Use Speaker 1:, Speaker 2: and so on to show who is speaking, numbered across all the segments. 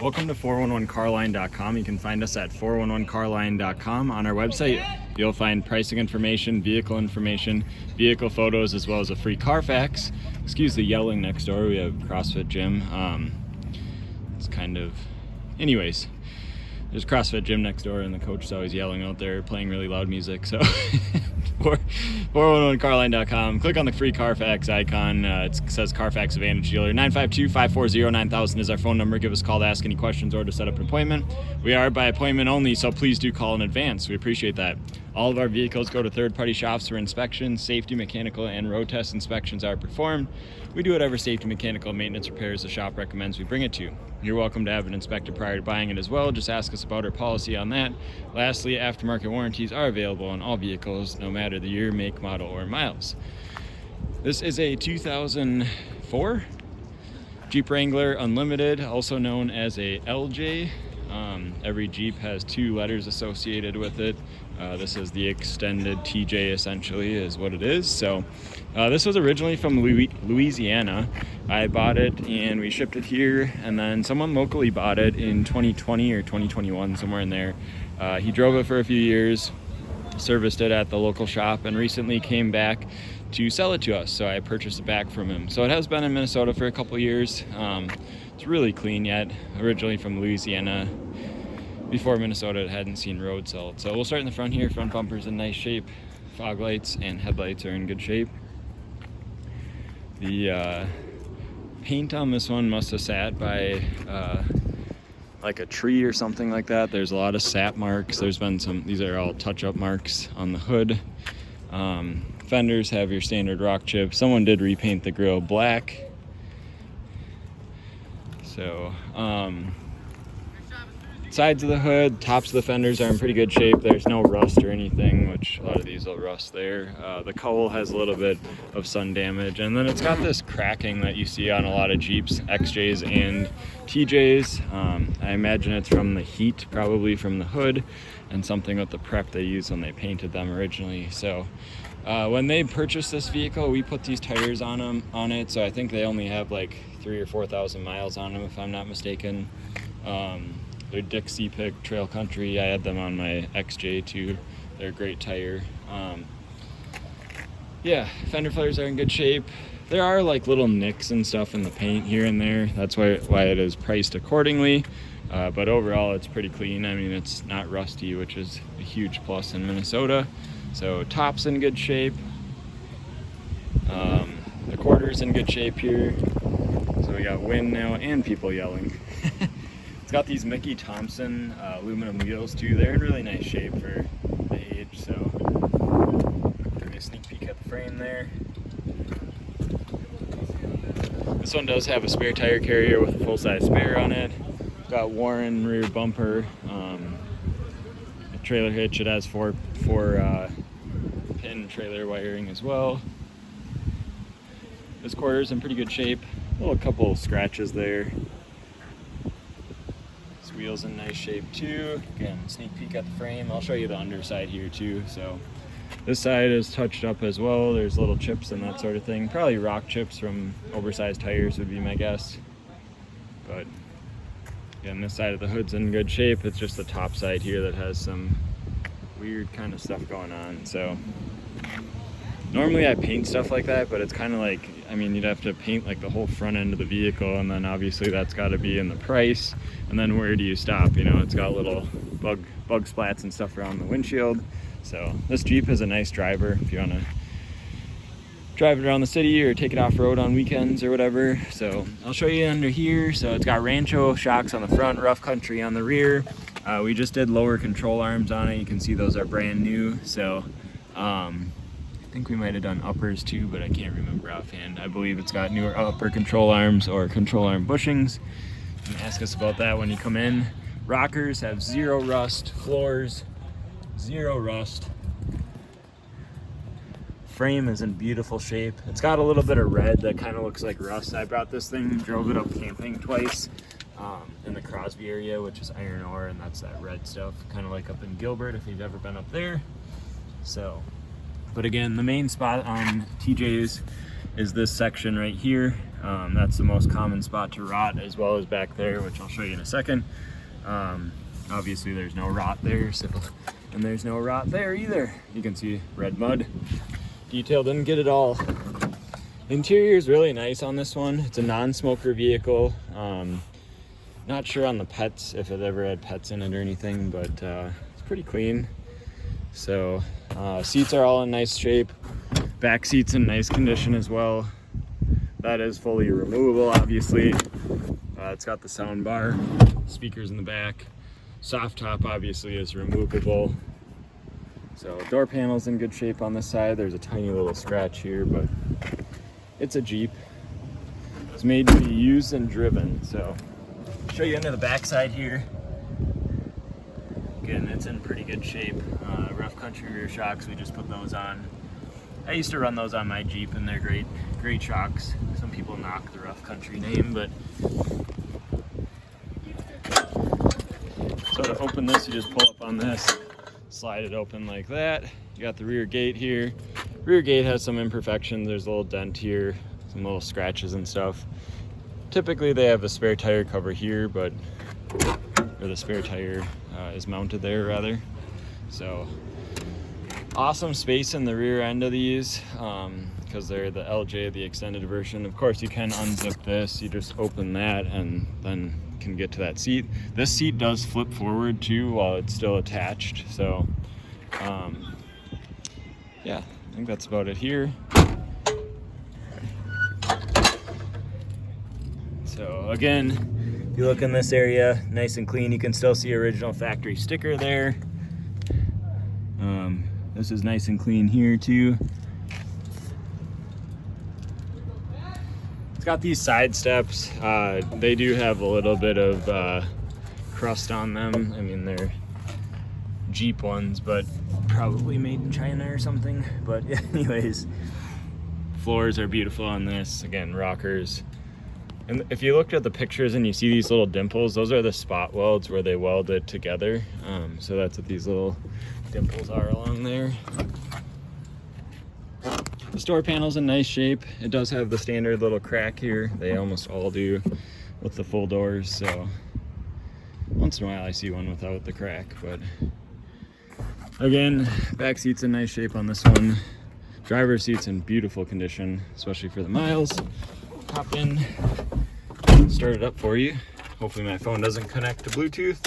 Speaker 1: Welcome to 411carline.com. You can find us at 411carline.com. On our website, you'll find pricing information, vehicle photos, as well as a free Carfax. Excuse the yelling next door. We have CrossFit gym. It's kind of... Anyways, there's a CrossFit gym next door, and the coach is always yelling out there, playing really loud music. So 411carline.com. Click on the free Carfax icon. It says Carfax Advantage Dealer. 952-540-9000 is our phone number. Give us a call to ask any questions or to set up an appointment. We are by appointment only, so please do call in advance. We appreciate that. All of our vehicles go to third-party shops for inspection. Safety, mechanical, and road test inspections are performed. We do whatever safety, mechanical, maintenance repairs the shop recommends we bring it to. You're welcome to have it inspected prior to buying it as well. Just ask us about our policy on that. Lastly, aftermarket warranties are available on all vehicles, no matter the year, make, model, or miles. This is a 2004 Jeep Wrangler Unlimited, also known as a LJ. Every Jeep has two letters associated with it. This is the extended TJ, essentially, is what it is. So this was originally from Louisiana. I bought it and we shipped it here, and then someone locally bought it in 2020 or 2021, somewhere in there. He drove it for a few years, serviced it at the local shop, and recently came back to sell it to us. So I purchased it back from him. So it has been in Minnesota for a couple years. It's really clean yet. Originally from Louisiana. Before Minnesota, it hadn't seen road salt. So we'll start in the front here. Front bumper's in nice shape. Fog lights and headlights are in good shape. The paint on this one must have sat by like a tree or something like that. There's a lot of sap marks. There's been some, these are all touch-up marks on the hood. Fenders have your standard rock chip. Someone did repaint the grille black. So, sides of the hood, tops of the fenders are in pretty good shape. There's no rust or anything, which a lot of these will rust there. The cowl has a little bit of sun damage, and then it's got this cracking that you see on a lot of Jeeps, XJs and TJs. I imagine it's from the heat, probably from the hood, and something with the prep they used when they painted them originally. So when they purchased this vehicle, we put these tires on it, so I think they only have like 3,000 or 4,000 miles on them, if I'm not mistaken. They're Dixie Pick Trail Country. I had them on my XJ too. They're a great tire. Yeah, fender flares are in good shape. There are like little nicks and stuff in the paint here and there. That's why it is priced accordingly. But overall, it's pretty clean. I mean, it's not rusty, which is a huge plus in Minnesota. So top's in good shape. The quarter's in good shape here. So we got wind now and people yelling. It's got these Mickey Thompson aluminum wheels too. They're in really nice shape for the age. So give me a sneak peek at the frame there. This one does have a spare tire carrier with a full-size spare on it. Got Warren rear bumper, a trailer hitch. It has four pin trailer wiring as well. This quarter's in pretty good shape. A couple scratches there. This wheel's in nice shape too. Again, sneak peek at the frame. I'll show you the underside here too. So this side is touched up as well. There's little chips and that sort of thing. Probably rock chips from oversized tires would be my guess. But again, this side of the hood's in good shape. It's just the top side here that has some weird kind of stuff going on. So normally I paint stuff like that, but it's kind of like, I mean, you'd have to paint like the whole front end of the vehicle, and then obviously that's got to be in the price. And then where do you stop? You know, it's got little bug splats and stuff around the windshield. So this Jeep is a nice driver if you want to drive it around the city or take it off-road on weekends or whatever. So I'll show you under here. So it's got Rancho shocks on the front, rough country on the rear. We just did lower control arms on it. You can see those are brand new. So I think we might have done uppers too, but I can't remember offhand. I believe it's got newer upper control arms or control arm bushings. You can ask us about that when you come in. Rockers have zero rust. Floors, zero rust. Frame is in beautiful shape. It's got a little bit of red that kind of looks like rust. I brought this thing, drove it up camping twice in the Crosby area, which is iron ore, and that's that red stuff, kind of like up in Gilbert if you've ever been up there. So, but again, the main spot on TJ's is this section right here. That's the most common spot to rot, as well as back there, which I'll show you in a second. Obviously there's no rot there, so, and there's no rot there either. You can see red mud. Detail didn't get it all. Interior is really nice on this one. It's a non-smoker vehicle. Not sure on the pets, if it ever had pets in it or anything, but it's pretty clean. So seats are all in nice shape. Back seats in nice condition as well. That is fully removable, obviously. It's got the sound bar, speakers in the back. Soft top obviously is removable. So door panel's in good shape on this side. There's a tiny little scratch here, but it's a Jeep. It's made to be used and driven. So I'll show you into the back side here. Again, it's in pretty good shape. Rough country rear shocks, we just put those on. I used to run those on my Jeep, and they're great shocks. Some people knock the rough country name, but so to open this, you just pull up on this, slide it open like that. You got the rear gate here. Rear gate has some imperfections. There's a little dent here, some little scratches and stuff. Typically they have a spare tire cover here, but or the spare tire is mounted there rather. So awesome space in the rear end of these, because they're the LJ, the extended version. Of course, you can unzip this. You just open that and then can get to that seat. This seat does flip forward too while it's still attached. So yeah, I think that's about it here. So again, if you look in this area, nice and clean. You can still see original factory sticker there. This is nice and clean here too. It's got these side steps. They do have a little bit of crust on them. I mean, they're Jeep ones, but probably made in China or something. But anyways, floors are beautiful on this. Again, rockers. And if you looked at the pictures and you see these little dimples, those are the spot welds where they weld it together. So that's what these little dimples are along there. The door panel's in nice shape. It does have the standard little crack here. They almost all do with the full doors. So once in a while I see one without the crack, but again, back seat's in nice shape on this one. Driver's seat's in beautiful condition, especially for the miles. Hop in, start it up for you. Hopefully my phone doesn't connect to Bluetooth.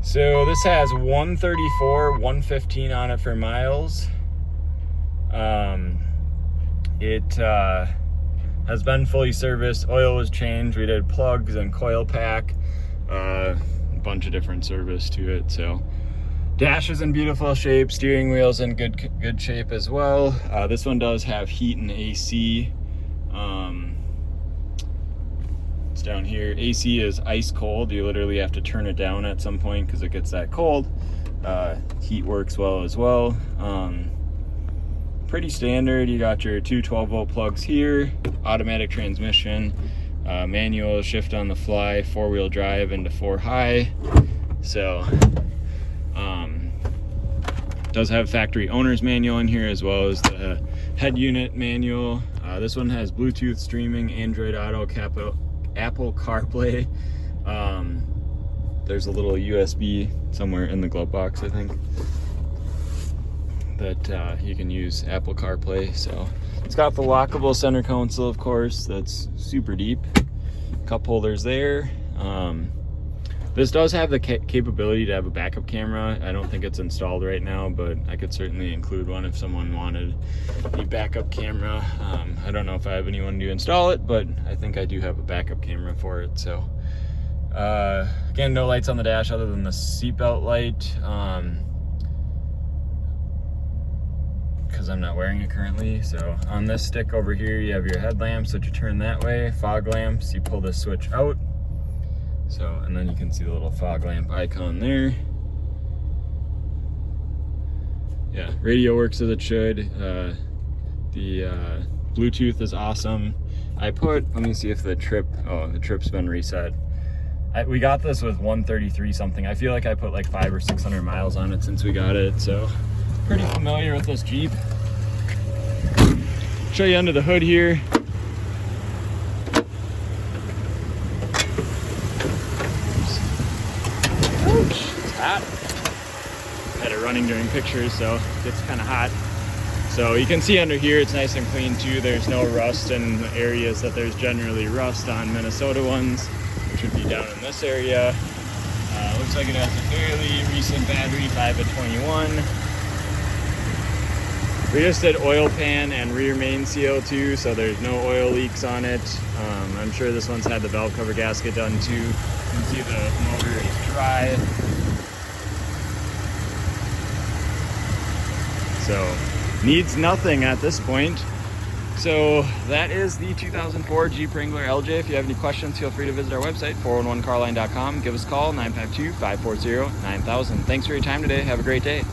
Speaker 1: So this has 134, 115 on it for miles. It has been fully serviced. Oil was changed. We did plugs and coil pack. A bunch of different service to it. So dash is in beautiful shape. Steering wheel's in good shape as well. This one does have heat and AC. It's down here. AC is ice cold. You literally have to turn it down at some point because it gets that cold. Heat works well as well. Pretty standard. You got your two 12-volt plugs here, automatic transmission, manual shift on the fly, 4-wheel drive into 4-high. So does have factory owner's manual in here, as well as the head unit manual. This one has Bluetooth streaming, Android Auto, Apple CarPlay. There's a little USB somewhere in the glove box, I think, that you can use Apple CarPlay. So it's got the lockable center console, of course, that's super deep. Cup holders there. This does have the capability to have a backup camera. I don't think it's installed right now, but I could certainly include one if someone wanted a backup camera. I don't know if I have anyone to install it, but I think I do have a backup camera for it. So again, no lights on the dash other than the seatbelt light, because I'm not wearing it currently. So on this stick over here, you have your headlamps that you turn that way, fog lamps, you pull this switch out. So, and then you can see the little fog lamp icon there. Yeah, radio works as it should. The Bluetooth is awesome. let me see if the trip's been reset. We got this with 133 something. I feel like I put like 500 or 600 miles on it since we got it. So pretty familiar with this Jeep. Show you under the hood here. It's hot. Had it running during pictures, so it gets kind of hot. So you can see under here it's nice and clean too. There's no rust in areas that there's generally rust on Minnesota ones, which would be down in this area. Looks like it has a fairly recent battery, 5 at 21. We just did oil pan and rear main CO2, so there's no oil leaks on it. I'm sure this one's had the valve cover gasket done too. You can see the motor is dry. So needs nothing at this point. So that is the 2004 Jeep Wrangler LJ. If you have any questions, feel free to visit our website, 411carline.com. Give us a call, 952-540-9000. Thanks for your time today. Have a great day.